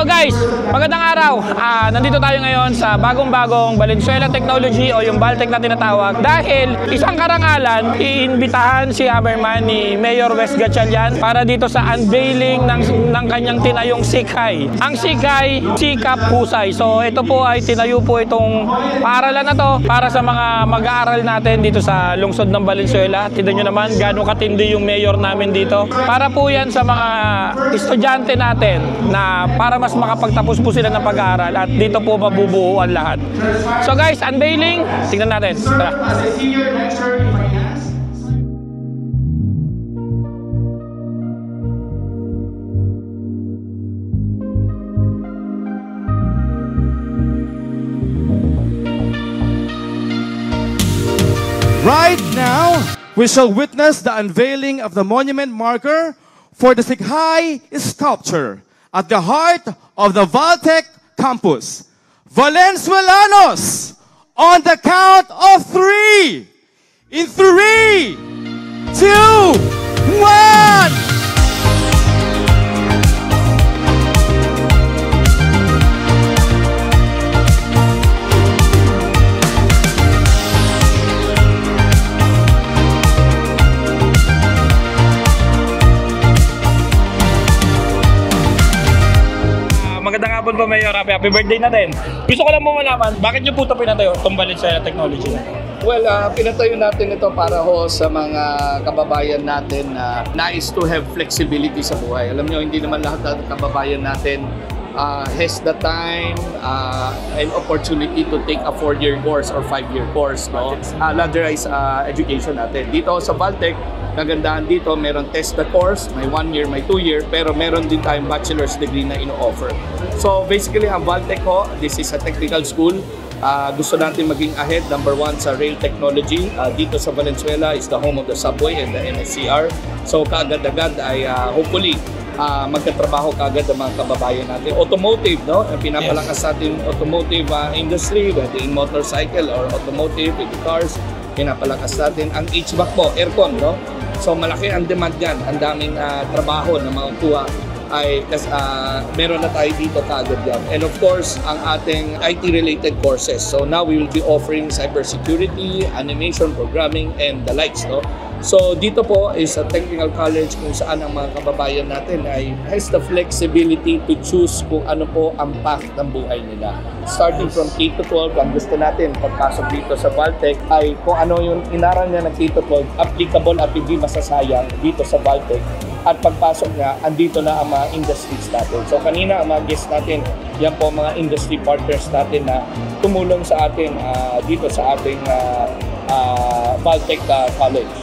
So guys, magandang araw. Nandito tayo ngayon sa bagong-bagong Valenzuela Technology o yung Valtech na tinatawag. Dahil isang karangalan, iimbitahan si Hammerman ni Mayor Wes Gatchalian para dito sa unveiling ng kanyang tinayong Sikay. Ang Sikay, Sikap Husay. So ito po ay tinayo po itong paaralan na to para sa mga mag-aaral natin dito sa lungsod ng Valenzuela. Tignan nyo naman gano'ng katindi yung mayor namin dito. Para po yan sa mga estudyante natin na para mas makapagtapos po sila ng pag-aaral at dito po mabubuo ang lahat. So guys, unveiling, tingnan natin. Tara. Right now, we shall witness the unveiling of the monument marker for the Sikay sculpture at the heart of the Valtech campus. Valenzuelanos, on the count of 3. In 3, 2, 1. Magandang hapon po, Mayor. Happy birthday na din. Gusto ko lang mo malaman, bakit nyo po ito pinatayo, itong Valenzuela Technology na ito? Well, pinatayo natin ito para ho sa mga kababayan natin na nais to have flexibility sa buhay. Alam nyo, hindi naman lahat ng kababayan natin has the time and opportunity to take a 4-year course or 5-year course, no? Ladderized education natin. Dito sa Valtech, kagandahan dito, meron test the course, may 1 year, may 2 year, pero meron din tayong bachelor's degree na ino-offer. So basically, ang Valtech ho, this is a technical school. Gusto natin maging ahead, number 1 sa rail technology. Dito sa Valenzuela is the home of the subway and the NSCR. So kaagad-agad ay hopefully magkatrabaho kaagad ang mga kababayan natin. Automotive, no? Pinapalakas natin automotive industry, whether in motorcycle or automotive, with cars, pinapalakas natin. Ang HVAC po, aircon, no? So malaki ang demand yan. Ang daming trabaho na makukuha ay meron na tayo dito kaagad yan. And of course, ang ating IT-related courses. So now we will be offering cybersecurity, animation, programming, and the likes, no? So dito po is a technical college kung saan ang mga kababayan natin ay has the flexibility to choose kung ano po ang path ng buhay nila. Starting from K-12, ang gusto natin pagpasok dito sa Valtech ay kung ano yung inaral niya ng K-12, applicable at hindi masasayang dito sa Valtech. At pagpasok niya, andito na ang mga industries natin. So kanina ang mga guests natin, yan po mga industry partners natin na tumulong sa atin dito sa ating Valtech College.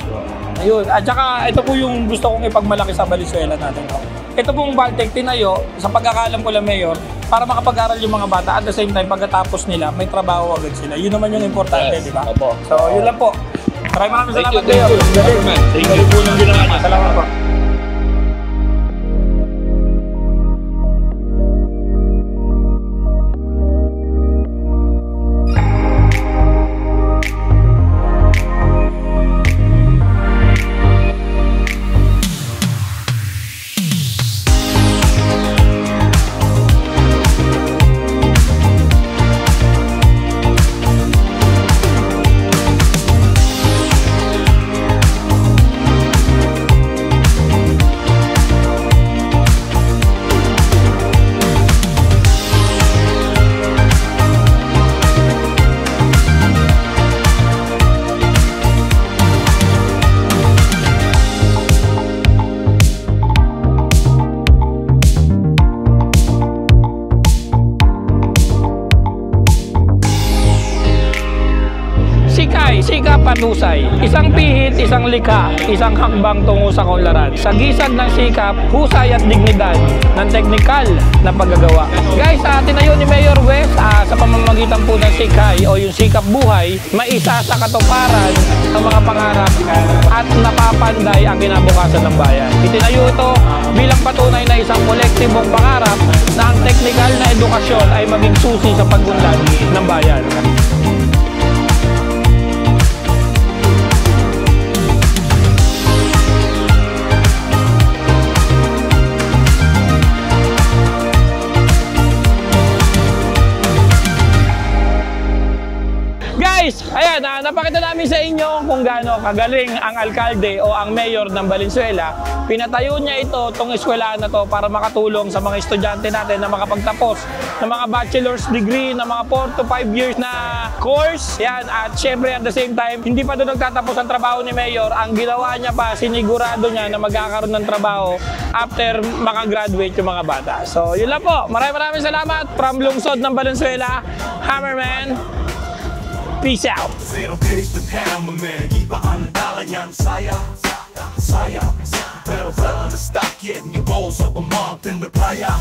Ayun, at saka ito po yung gusto kong ipagmalaki sa Valenzuela natin. Ito pong Valtech tinayo, sa pagkakalam ko lang, Mayor, para makapag-aral yung mga bata at the same time, pagkatapos nila, may trabaho agad sila. Yun naman yung importante, di ba? So, yun lang po. Maraming salamat, Mayor. Thank you. Salamat po. Sikap at husay. Isang pihit, isang likha, isang hakbang tungo sa kaunlaran. Sa gisag ng sikap, husay at dignidad ng teknikal na paggagawa. Guys, tinayo ni Mayor Wes sa pamamagitan po ng Sikay o yung Sikap Buhay, maisa sa katuparan ng mga pangarap at napapanday ang kinabukasan ng bayan. Itinayo ito bilang patunay na isang kolektibong pangarap na ang teknikal na edukasyon ay maging susi sa pag-unlad ng bayan. yan, napakita namin sa inyo kung gaano kagaling ang alkalde o ang mayor ng Valenzuela. Pinatayo niya itong eskwelahan na to para makatulong sa mga estudyante natin na makapagtapos ng mga bachelor's degree, na mga 4 to 5 years na course. Yan, at syempre at the same time, hindi pa doon nagtatapos ang trabaho ni mayor. Ang ginawa niya pa, sinigurado niya na magkakaroon ng trabaho after makagraduate yung mga bata. So, yun lang po. Maraming salamat from lungsod ng Valenzuela, Hammerman. Peace out. Zero pace with Hammerman. Iba ang dala niyan, saya. Pero wala na stock yet. Yung balls of a month in the playa.